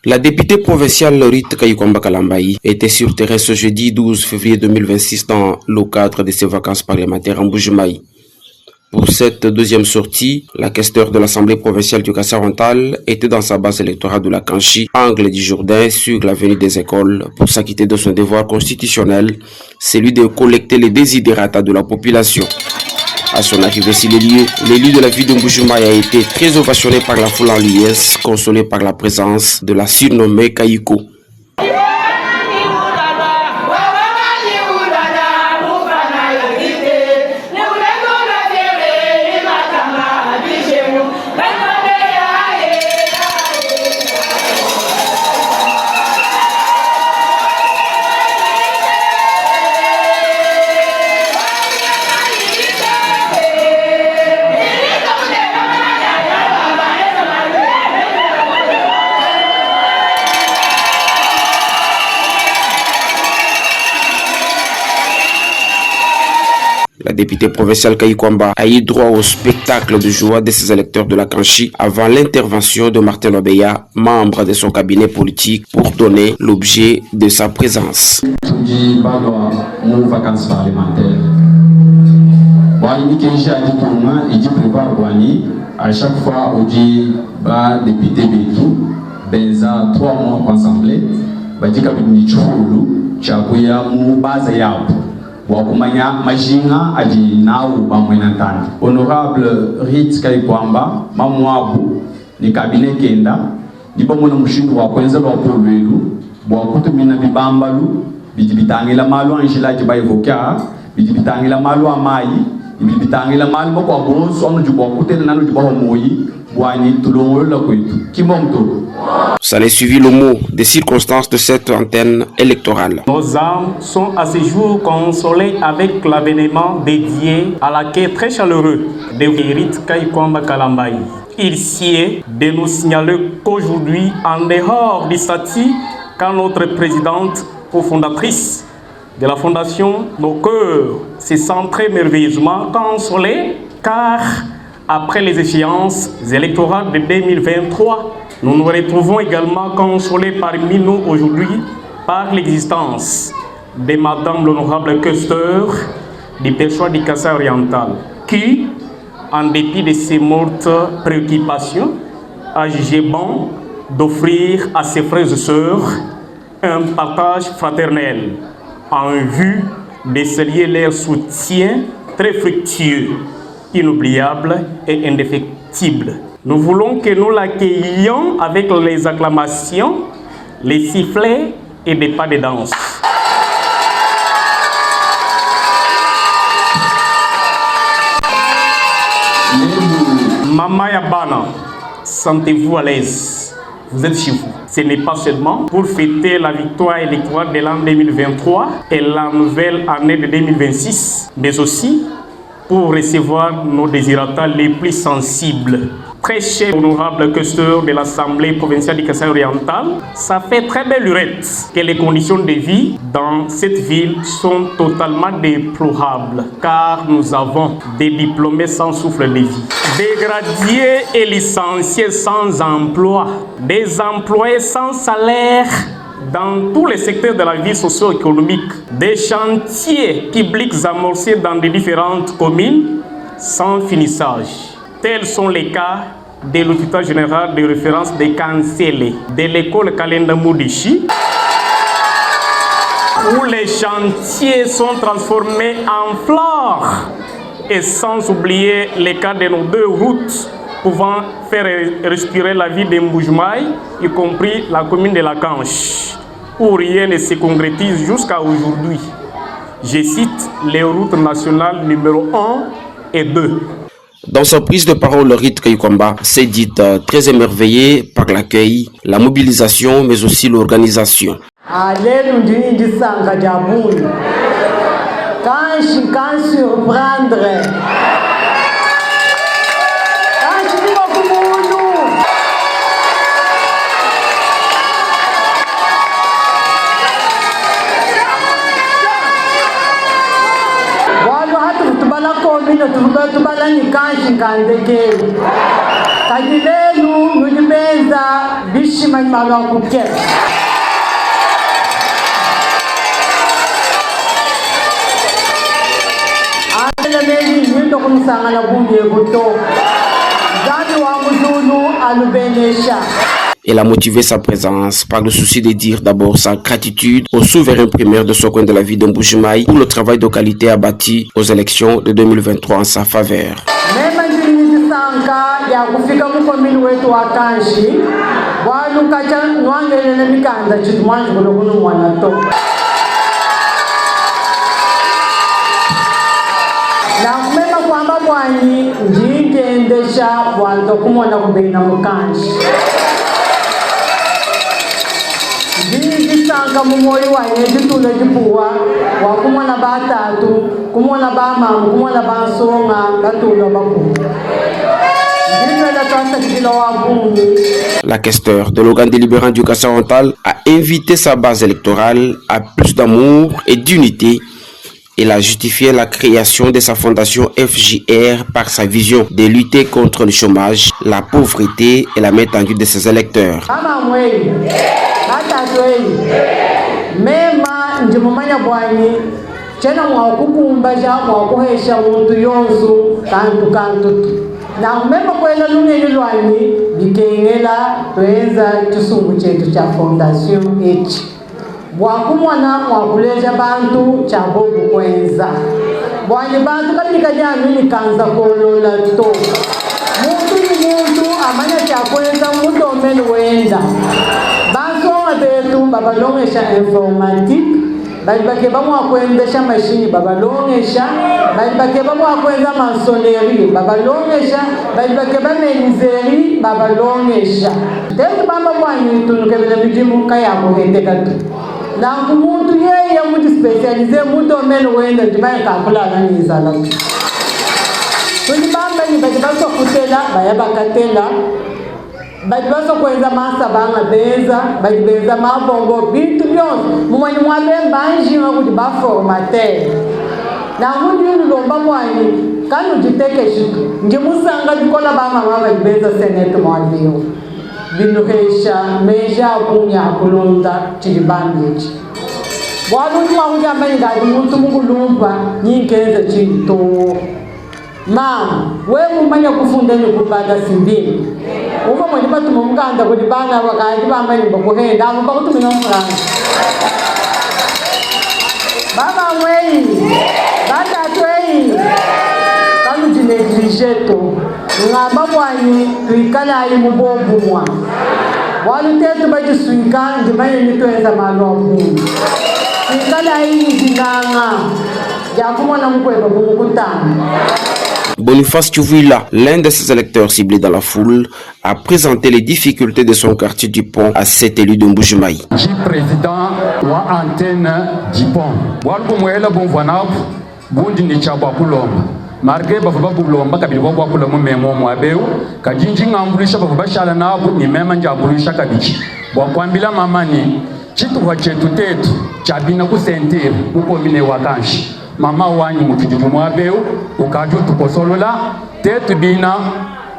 La députée provinciale Rite Kayukomba Kalambayi était sur terrain ce jeudi 12 février 2026 dans le cadre de ses vacances parlementaires en Bujumaï. Pour cette deuxième sortie, la questeur de l'Assemblée provinciale du Kassai-Oriental était dans sa base électorale de la Kanchi, angle du Jourdain, sur l'avenue des Écoles, pour s'acquitter de son devoir constitutionnel, celui de collecter les désidératas de la population. À son arrivée sur les lieux, l'élu de la ville de Mbujimaï a été très ovationné par la foule en liesse, consolé par la présence de la surnommée Kayuko. La députée provinciale Kayukomba a eu droit au spectacle de joie de ses électeurs de la Kanchi avant l'intervention de Martin Obeya, membre de son cabinet politique, pour donner l'objet de sa présence. À chaque fois, on dit que les députés benza 3 mois rassemblés, badika binichulu chakuya mu base yapo. Wakumanya majinga adi nao bamwenantani. Honorable Rite Kayukomba mamwabu ni cabinet kenda ni bomo na mushindu wa kwenza wa polwelu bwa kutumina bibambalu bijibitangila malu anjila jiba evoka bijibitangila malu amai bijibitangila malu kwa bonso anu jibwa kutela nanu jibwa homoyi bwani tulongo la kwetu kimomto. Ça a suivi le mot des circonstances de cette antenne électorale. Nos âmes sont à ce jour consolées avec l'avènement dédié à l'accueil très chaleureux de Rite Kayukomba Kalambayi. Il sied de nous signaler qu'aujourd'hui, en dehors du statut quand notre présidente cofondatrice de la fondation, nos cœurs se sentent très merveilleusement consolés car après les échéances électorales de 2023, nous nous retrouvons également consolés parmi nous aujourd'hui par l'existence de Madame l'honorable questeur du Péchois du Kassai-Oriental qui, en dépit de ses mortes préoccupations, a jugé bon d'offrir à ses frères et sœurs un partage fraternel en vue de se lier leur soutien très fructueux, inoubliable et indéfectible. Nous voulons que nous l'accueillions avec les acclamations, les sifflets et des pas de danse. Mama Yabana, sentez-vous à l'aise. Vous êtes chez vous. Ce n'est pas seulement pour fêter la victoire électorale de l'an 2023 et la nouvelle année de 2026, mais aussi pour recevoir nos désirata les plus sensibles. Très cher honorable questeur de l'Assemblée provinciale du Kassai-Oriental, ça fait très belle lurette que les conditions de vie dans cette ville sont totalement déplorables, car nous avons des diplômés sans souffle de vie, des gradués et licenciés sans emploi, des employés sans salaire dans tous les secteurs de la vie socio-économique, des chantiers publics amorcés dans les différentes communes sans finissage. Tels sont les cas de l'hôpital général de référence de Kansele, de l'école Kalenda Moudichi, où les chantiers sont transformés en fleurs, et sans oublier les cas de nos 2 routes pouvant faire respirer la vie de Mbujimaï, y compris la commune de la Kanchi, où rien ne se concrétise jusqu'à aujourd'hui. Je cite les routes nationales numéro 1 et 2. Dans sa prise de parole, Rite Kayukomba s'est dite très émerveillée par l'accueil, la mobilisation, mais aussi l'organisation. Quand surprendre. Tubala ni kanshi ngandeke. Kajilenu nujimeza bishima imalo kuke. Ana mezi ndio kumsanga na bunye buto. Zani wa muzulu alubenesha. Elle a motivé sa présence par le souci de dire d'abord sa gratitude au souverain primaire de ce coin de la ville de Mbuji-Mayi pour le travail de qualité abattu aux élections de 2023 en sa faveur. Sanga mumori wa yeji tule jipuwa wa kumona batatu kumona ba mamu kumona ba songa batulo baku. La questeur de l'organe délibérant du Kassa Oriental a invité sa base électorale à plus d'amour et d'unité. Il a justifié la création de sa fondation FJR par sa vision de lutter contre le chômage, la pauvreté et la main tendue de ses électeurs. Mema njimumanya bwanyi chena mwakukumbaja mwakuhesha muntu yonzu kantu na mema kwela luneni lwanyi bikengela tuenza chisungu chetu cha fondation echi bwakumwana mwakuleja bantu chabobu kwenza bwanyi bantu kabika janu nikanza kolola to muntu ni muntu amanya chakwenza muntu omeni wenda betu babalongesha informatique balibake bamwa kwendesha machine babalongesha balibake bamwa kwenza maçonnerie babalongesha balibake bamenizeri babalongesha tetu bamba bwanyi tunukebela bidimu kayako hendekatu na kumuntu yeye muti specialize muto meno wenda ndimaye kakulana nizala tuni bamba ni bakibaso kutela bayabakatela bajibaso kwenza masa banga beza bajibeza mabongo bitu byonse mumani mwabemba anjinga kuti baformateur na mundi lomba mwani kanu jiteke shitu njimusanga dikola banga bajibeza senete mwalio binuhesha meja kunya kulunda chilibambechi bwalundi mwakujamba ngadi muntu mukulumba nyinkenze chito mama we mumanya kufunda nikupata simbini uva mwenye batuma muganda kuti bana bakandi bambaye bakuhenda abo bakutumina omulanga baba mweyi batatweyi kanu jineglisheto ngamba bwanyi tuikalayi mubobumwa walutetu bajiswika ndimanye nitwenza malwakungu tuikalayi nijinanga jakumwana mukweba kumukutana. Boniface Tchouvila, l'un de ses électeurs ciblés dans la foule, a présenté les difficultés de son quartier du Pont à cet élu de Mbuji-Mayi. Je suis président de l'antenne du Pont. Walkumwela bonvanap, bundi ni chaba kulomba. Marge bafuba kulomba kabili bwa kulomba memo mwabeu, kajinji ngambulisha bafuba shala nabu ni mema njabulisha kabichi. Bwakwambila mamani, chitu wa chetu tetu, chabina kusentiri, uko mine wakanshi. Mama wanyu mukijuju mwabeu ukaju tukosolola tetu bina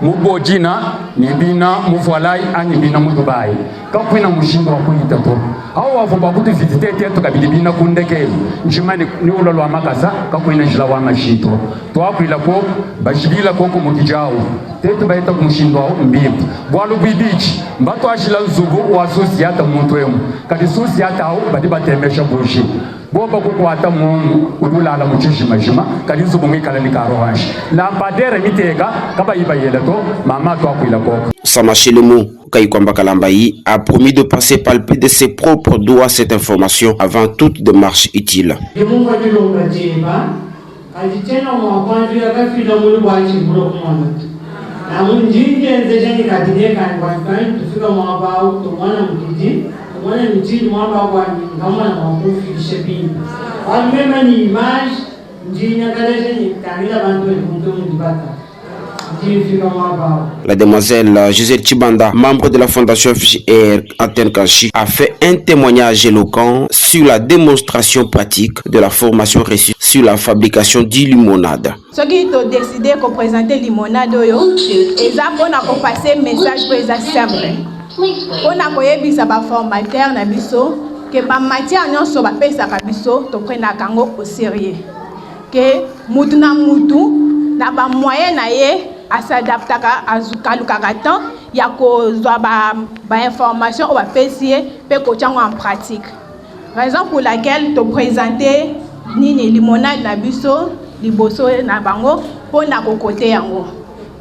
mubojina ni bina mufwalai ani bina mudubai kakwina mushingo wa kuita to hao wavumba kuti visite tetu kabili bina kundekeli njimani ni ulolo wa makasa kakwina njila wa mashito to akwila ko bashibila koko mukijao tetu baita kumushindo wa mbimbi bwalu bibichi mbato ashila zubu wa sosiata muntu emu kati sosiata hao badi batemesha bushi boba kukwata mungu udulala muchishimashima kalizu kumikala nikarohanshi lampadere miteka kaba ibayela to mama to akwila koko. Samache Lemo Kaikwamba Kalambayi a promis de passer palper de ses propres doigts cette information avant toute démarche utile. Mwana mtini mwamba kwa ngama na makufi shepini. Wamema ni image njinya kaleje ni kanila bantu mtu mdibata. La demoiselle Gisèle Chibanda, membre de la fondation FJR Antenne Kanchi, a fait un témoignage éloquent sur la démonstration pratique de la formation reçue sur la fabrication du limonade. Ce qui ont décidé de présenter limonade, ils ont passer un message pour les servir. On a koyebisa ba formateur na biso que ba matière nyonso ba pesa ka biso to prendre kango au sérieux. Que mutu na ba moyen na ye a s'adapter ka azukaluka temps ya ko zwa ba information o ba pesier pe ko tchango en pratique. Raison pour laquelle te présenter nini limonade na biso liboso na bango pona ko côté yango.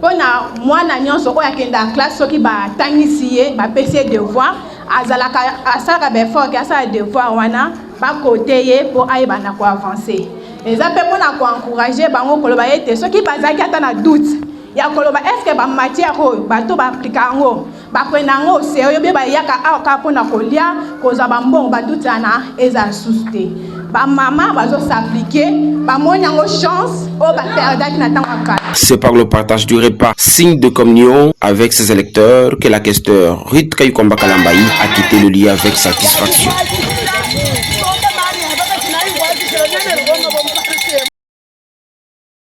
Pona mwana nyonso oya kenda classe soki ba tangisi ye ba pesier devoir azalaka asaka be fort ka sa devoir wana ba côté ye pour aiba na ko avancer. Eza pe pona ko encourager bango koloba ete soki bazaki ata na doute ya koloba est-ce que ba matière o ba to ba appliquer ngo ba prenango sérieux be ba yaka aka pona kolia koza ba mbongo ba doute na eza susté. C'est par le partage du repas, signe de communion avec ses électeurs, que la questeur Ruth Kayukomba Kalambayi a quitté le lieu avec satisfaction.